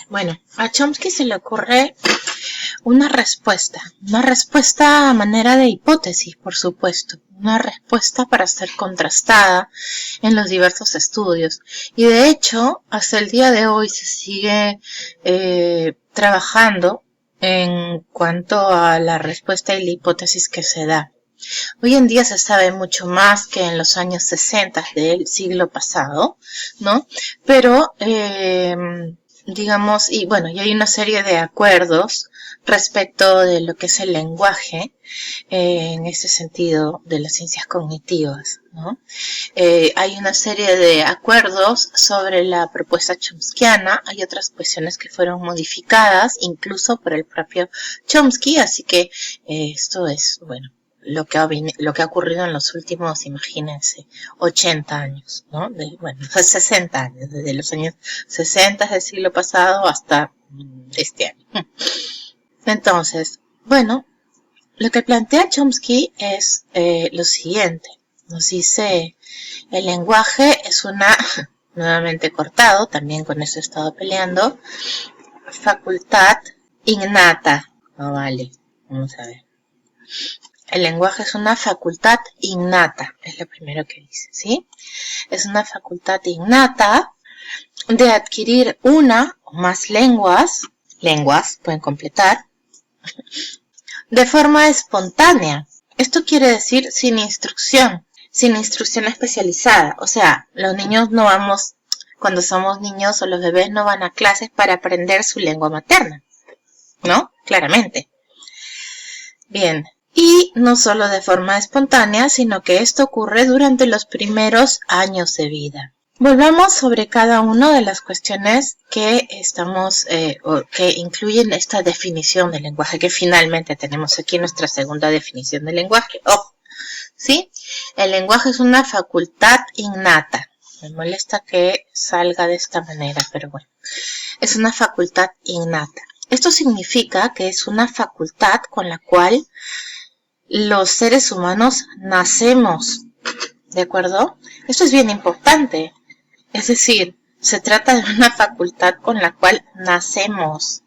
Bueno, a Chomsky se le ocurre una respuesta a manera de hipótesis, por supuesto, una respuesta para ser contrastada en los diversos estudios. Y de hecho, hasta el día de hoy se sigue trabajando en cuanto a la respuesta y la hipótesis que se da. Hoy en día se sabe mucho más que en los años 60 del siglo pasado, ¿no? Pero, digamos, y bueno, y hay una serie de acuerdos respecto de lo que es el lenguaje en este sentido de las ciencias cognitivas, ¿no? Hay una serie de acuerdos sobre la propuesta chomskiana, hay otras cuestiones que fueron modificadas incluso por el propio Chomsky, así que esto es, bueno, lo que ha ocurrido en los últimos, imagínense, 80 años, ¿no? 60 años, desde los años 60 del siglo pasado hasta este año. Entonces, bueno, lo que plantea Chomsky es lo siguiente. Nos dice, el lenguaje es una, nuevamente cortado, también con eso he estado peleando, facultad innata. No vale, vamos a ver. El lenguaje es una facultad innata, es lo primero que dice, ¿sí? Es una facultad innata de adquirir una o más lenguas, pueden completar, de forma espontánea. Esto quiere decir sin instrucción especializada. O sea, los niños no vamos, cuando somos niños o los bebés no van a clases para aprender su lengua materna, ¿no? Claramente. Bien. Y no solo de forma espontánea, sino que esto ocurre durante los primeros años de vida. Volvamos sobre cada una de las cuestiones que estamos, o que incluyen esta definición del lenguaje, que finalmente tenemos aquí nuestra segunda definición del lenguaje. Ojo, ¿sí? El lenguaje es una facultad innata. Me molesta que salga de esta manera, pero bueno. Es una facultad innata. Esto significa que es una facultad con la cual los seres humanos nacemos, ¿de acuerdo? Esto es bien importante. Es decir, se trata de una facultad con la cual nacemos.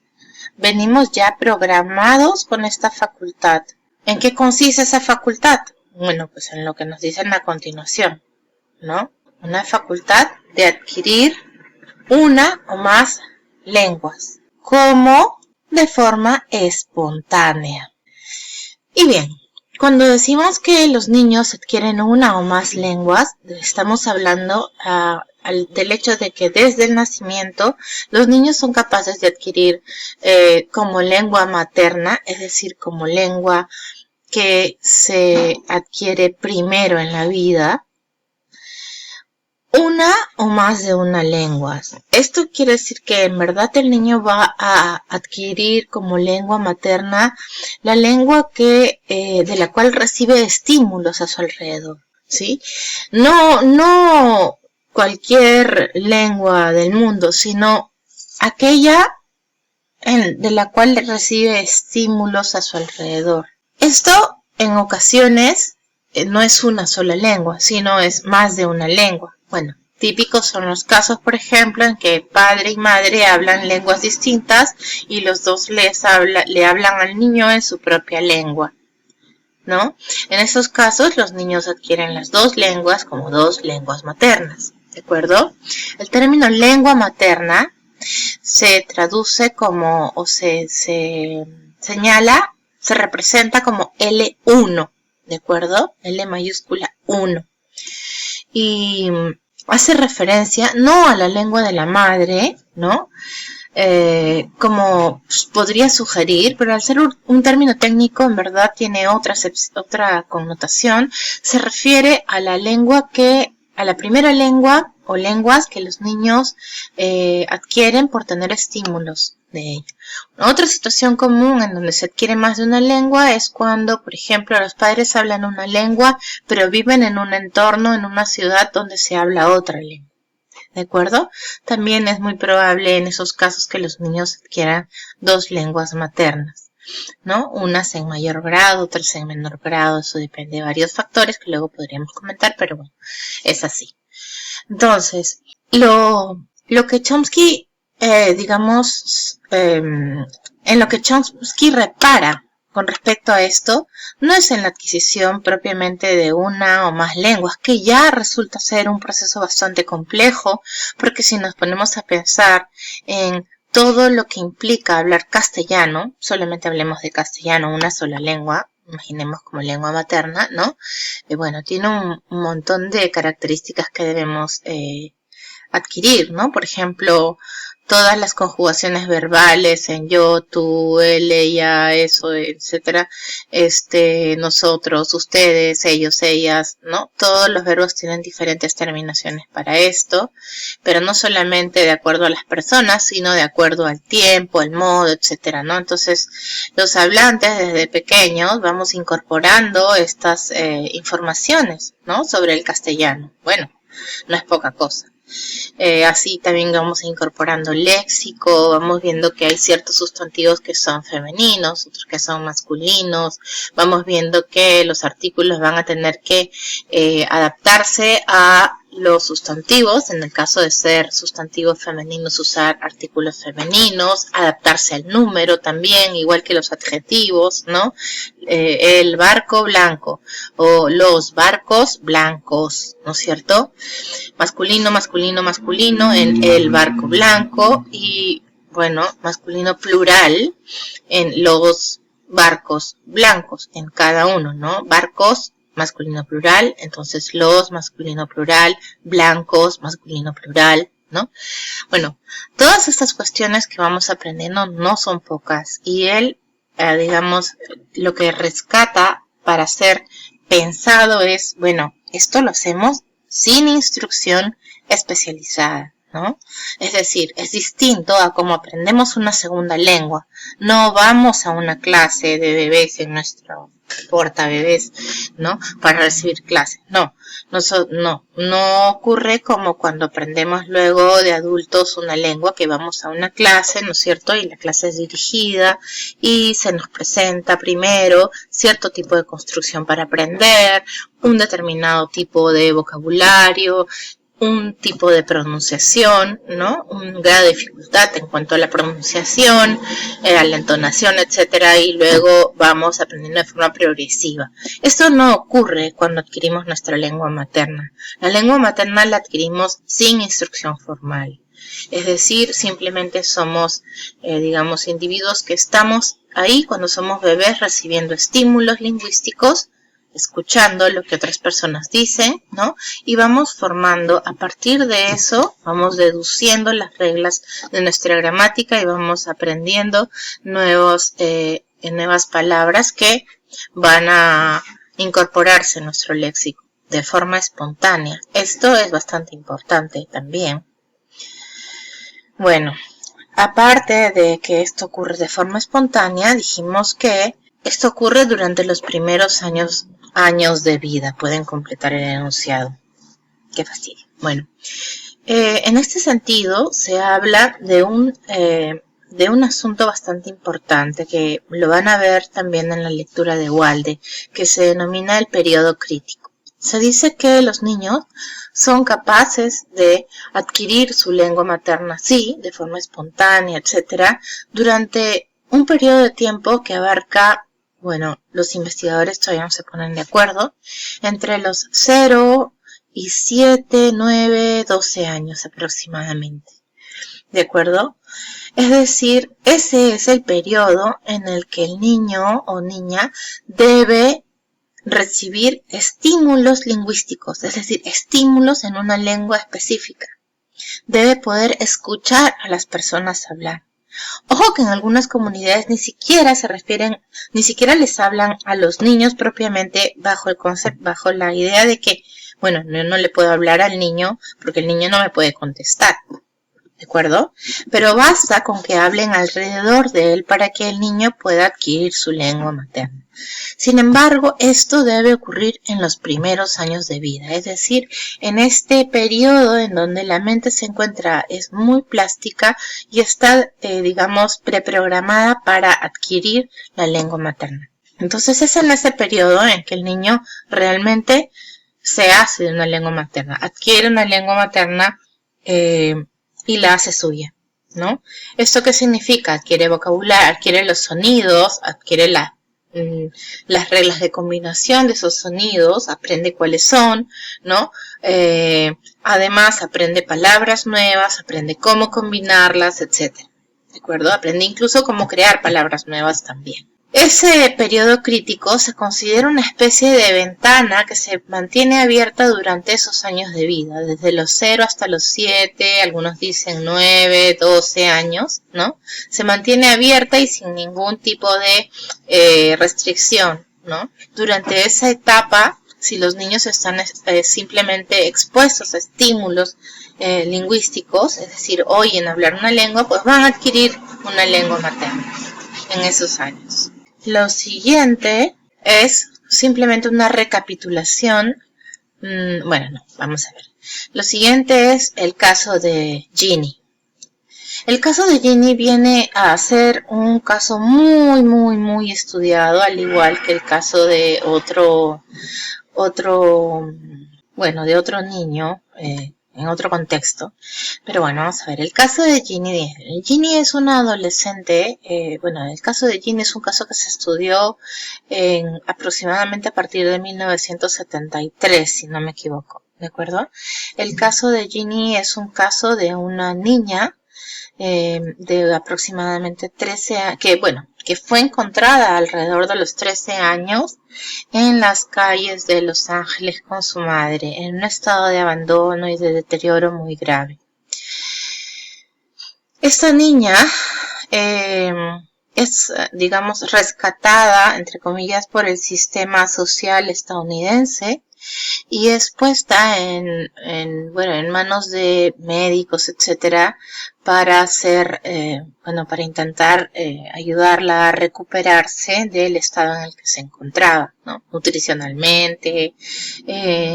Venimos ya programados con esta facultad. ¿En qué consiste esa facultad? Bueno, pues en lo que nos dicen a continuación, ¿no? Una facultad de adquirir una o más lenguas, como de forma espontánea. Y bien, cuando decimos que los niños adquieren una o más lenguas, estamos hablando del hecho de que desde el nacimiento los niños son capaces de adquirir como lengua materna, es decir, como lengua que se adquiere primero en la vida, una o más de una lengua. Esto quiere decir que en verdad el niño va a adquirir como lengua materna la lengua que de la cual recibe estímulos a su alrededor, ¿sí? No cualquier lengua del mundo, sino aquella de la cual recibe estímulos a su alrededor. Esto en ocasiones no es una sola lengua, sino es más de una lengua. Bueno, típicos son los casos, por ejemplo, en que padre y madre hablan lenguas distintas y los dos le hablan al niño en su propia lengua, ¿no? En esos casos, los niños adquieren las dos lenguas como dos lenguas maternas, ¿de acuerdo? El término lengua materna se traduce como, o se señala, se representa como L1, ¿de acuerdo? L mayúscula 1. Y hace referencia no a la lengua de la madre, ¿no? Como podría sugerir, pero al ser un término técnico en verdad tiene otra connotación. Se refiere a la lengua a la primera lengua o lenguas que los niños adquieren por tener estímulos de ella. Otra situación común en donde se adquiere más de una lengua es cuando, por ejemplo, los padres hablan una lengua, pero viven en un entorno, en una ciudad donde se habla otra lengua. ¿De acuerdo? También es muy probable en esos casos que los niños adquieran dos lenguas maternas, ¿no? Unas en mayor grado, otras en menor grado, eso depende de varios factores que luego podríamos comentar, pero bueno, es así. Entonces, lo que Chomsky digamos, en lo que Chomsky repara con respecto a esto, no es en la adquisición propiamente de una o más lenguas, que ya resulta ser un proceso bastante complejo, porque si nos ponemos a pensar en todo lo que implica hablar castellano, solamente hablemos de castellano, una sola lengua, imaginemos como lengua materna, ¿no? Bueno, tiene un montón de características que debemos adquirir, ¿no? Por ejemplo, todas las conjugaciones verbales en yo, tú, él, ella, eso, etcétera, nosotros, ustedes, ellos, ellas, ¿no? Todos los verbos tienen diferentes terminaciones para esto, pero no solamente de acuerdo a las personas, sino de acuerdo al tiempo, el modo, etcétera, ¿no? Entonces, los hablantes desde pequeños vamos incorporando estas informaciones, ¿no? Sobre el castellano. Bueno, no es poca cosa. Así también vamos incorporando léxico, vamos viendo que hay ciertos sustantivos que son femeninos, otros que son masculinos, vamos viendo que los artículos van a tener que adaptarse a los sustantivos, en el caso de ser sustantivos femeninos, usar artículos femeninos, adaptarse al número también, igual que los adjetivos, ¿no? El barco blanco o los barcos blancos, ¿no es cierto? Masculino, masculino, masculino en el barco blanco y, bueno, masculino plural en los barcos blancos, en cada uno, ¿no? Barcos masculino plural, entonces los masculino plural, blancos masculino plural, ¿no? Bueno, todas estas cuestiones que vamos aprendiendo no son pocas y él, digamos, lo que rescata para ser pensado es, bueno, esto lo hacemos sin instrucción especializada, ¿no? Es decir, es distinto a cómo aprendemos una segunda lengua. No vamos a una clase de bebés en nuestro portabebés, ¿no? Para recibir clases. No ocurre como cuando aprendemos luego de adultos una lengua, que vamos a una clase, ¿no es cierto? Y la clase es dirigida y se nos presenta primero cierto tipo de construcción para aprender, un determinado tipo de vocabulario, un tipo de pronunciación, ¿no? Un grado de dificultad en cuanto a la pronunciación, a la entonación, etcétera, y luego vamos aprendiendo de forma progresiva. Esto no ocurre cuando adquirimos nuestra lengua materna. La lengua materna la adquirimos sin instrucción formal. Es decir, simplemente somos, digamos, individuos que estamos ahí cuando somos bebés recibiendo estímulos lingüísticos, escuchando lo que otras personas dicen, ¿no? Y vamos formando, a partir de eso, vamos deduciendo las reglas de nuestra gramática y vamos aprendiendo nuevas palabras que van a incorporarse en nuestro léxico de forma espontánea. Esto es bastante importante también. Bueno, aparte de que esto ocurre de forma espontánea, dijimos que esto ocurre durante los primeros años de vida. Pueden completar el enunciado. Qué fastidio. Bueno, en este sentido se habla de un asunto bastante importante que lo van a ver también en la lectura de Walde, que se denomina el periodo crítico. Se dice que los niños son capaces de adquirir su lengua materna, sí, de forma espontánea, etcétera, durante un periodo de tiempo que abarca, bueno, los investigadores todavía no se ponen de acuerdo, entre los 0 y 7, 9, 12 años aproximadamente. ¿De acuerdo? Es decir, ese es el periodo en el que el niño o niña debe recibir estímulos lingüísticos, es decir, estímulos en una lengua específica. Debe poder escuchar a las personas hablar. Ojo que en algunas comunidades ni siquiera les hablan a los niños propiamente bajo la idea de que, bueno, no le puedo hablar al niño porque el niño no me puede contestar. ¿De acuerdo? Pero basta con que hablen alrededor de él para que el niño pueda adquirir su lengua materna. Sin embargo, esto debe ocurrir en los primeros años de vida, es decir, en este periodo en donde la mente es muy plástica y está, digamos, preprogramada para adquirir la lengua materna. Entonces es en ese periodo en que el niño realmente se hace de una lengua materna, adquiere una lengua materna y la hace suya. ¿no? ¿Esto qué significa? Adquiere vocabulario, adquiere los sonidos, adquiere las reglas de combinación de esos sonidos, aprende cuáles son, ¿no? Además aprende palabras nuevas, aprende cómo combinarlas, etcétera. ¿De acuerdo? Aprende incluso cómo crear palabras nuevas también. Ese periodo crítico se considera una especie de ventana que se mantiene abierta durante esos años de vida, desde los 0 hasta los 7, algunos dicen 9, 12 años, ¿no? Se mantiene abierta y sin ningún tipo de restricción, ¿no? Durante esa etapa, si los niños están simplemente expuestos a estímulos lingüísticos, es decir, oyen hablar una lengua, pues van a adquirir una lengua materna en esos años. Lo siguiente es simplemente una recapitulación. Bueno, no, vamos a ver. Lo siguiente es el caso de Ginny. El caso de Ginny viene a ser un caso muy estudiado, al igual que el caso de otro niño, en otro contexto. Pero bueno, vamos a ver, el caso de Ginny. Ginny es una adolescente, el caso de Ginny es un caso que se estudió aproximadamente a partir de 1973, si no me equivoco, ¿de acuerdo? El caso de Ginny es un caso de una niña de aproximadamente 13 años, que fue encontrada alrededor de los 13 años en las calles de Los Ángeles con su madre, en un estado de abandono y de deterioro muy grave. Esta niña es, digamos, rescatada, entre comillas, por el sistema social estadounidense y es puesta en manos de médicos, etcétera, para para intentar ayudarla a recuperarse del estado en el que se encontraba, ¿no? Nutricionalmente,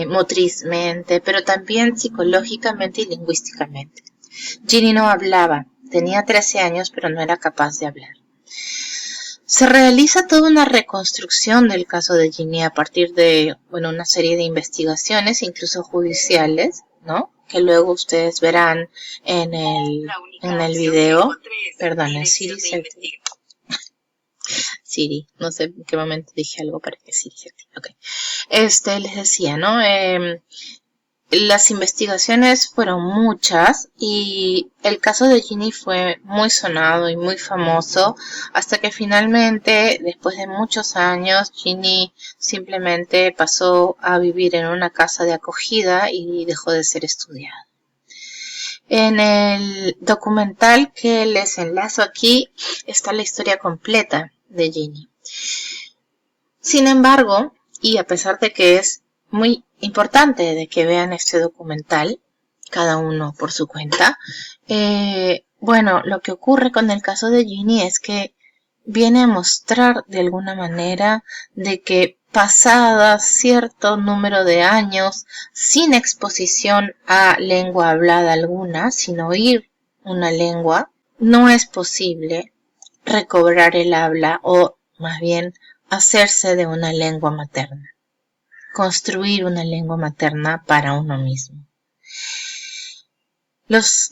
motrizmente, pero también psicológicamente y lingüísticamente. Ginny no hablaba, tenía 13 años, pero no era capaz de hablar. Se realiza toda una reconstrucción del caso de Ginny a partir de, una serie de investigaciones, incluso judiciales, ¿no? Que luego ustedes verán en el video. Perdón, Siri, no sé en qué momento dije algo para que Siri se active. Okay. Les decía, ¿no? Las investigaciones fueron muchas y el caso de Ginny fue muy sonado y muy famoso hasta que finalmente, después de muchos años, Ginny simplemente pasó a vivir en una casa de acogida y dejó de ser estudiada. En el documental que les enlazo aquí está la historia completa de Ginny. Sin embargo, y a pesar de que es muy importante de que vean este documental, cada uno por su cuenta, lo que ocurre con el caso de Ginny es que viene a mostrar de alguna manera de que pasada cierto número de años sin exposición a lengua hablada alguna, sin oír una lengua, no es posible recobrar el habla o más bien hacerse de una lengua materna, construir una lengua materna para uno mismo.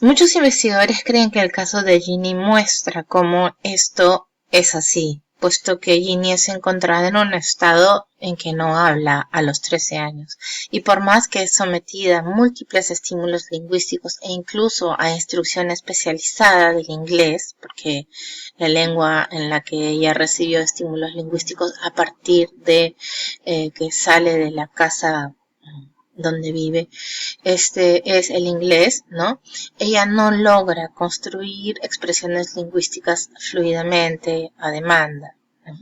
Muchos investigadores creen que el caso de Ginny muestra cómo esto es así, puesto que Ginny es encontrada en un estado en que no habla a los 13 años, y por más que es sometida a múltiples estímulos lingüísticos e incluso a instrucción especializada del inglés, porque la lengua en la que ella recibió estímulos lingüísticos a partir de que sale de la casa donde vive, es el inglés, ¿no? Ella no logra construir expresiones lingüísticas fluidamente a demanda, ¿no?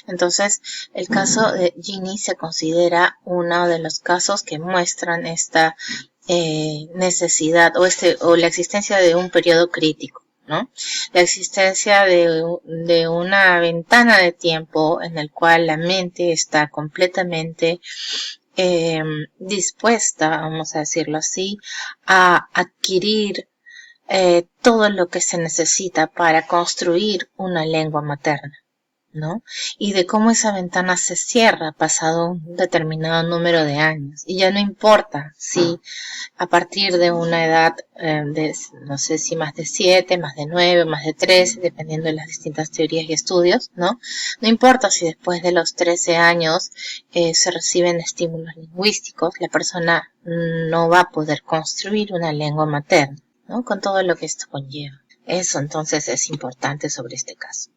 Entonces, el caso de Ginny se considera uno de los casos que muestran esta necesidad o la existencia de un periodo crítico, ¿no? La existencia de una ventana de tiempo en el cual la mente está completamente dispuesta, vamos a decirlo así, a adquirir todo lo que se necesita para construir una lengua materna, ¿no? Y de cómo esa ventana se cierra pasado un determinado número de años. Y ya no importa si a partir de una edad de, no sé si más de 7, más de 9, más de 13, dependiendo de las distintas teorías y estudios, ¿no? No importa si después de los 13 años se reciben estímulos lingüísticos, la persona no va a poder construir una lengua materna, ¿no? Con todo lo que esto conlleva. Eso entonces es importante sobre este caso.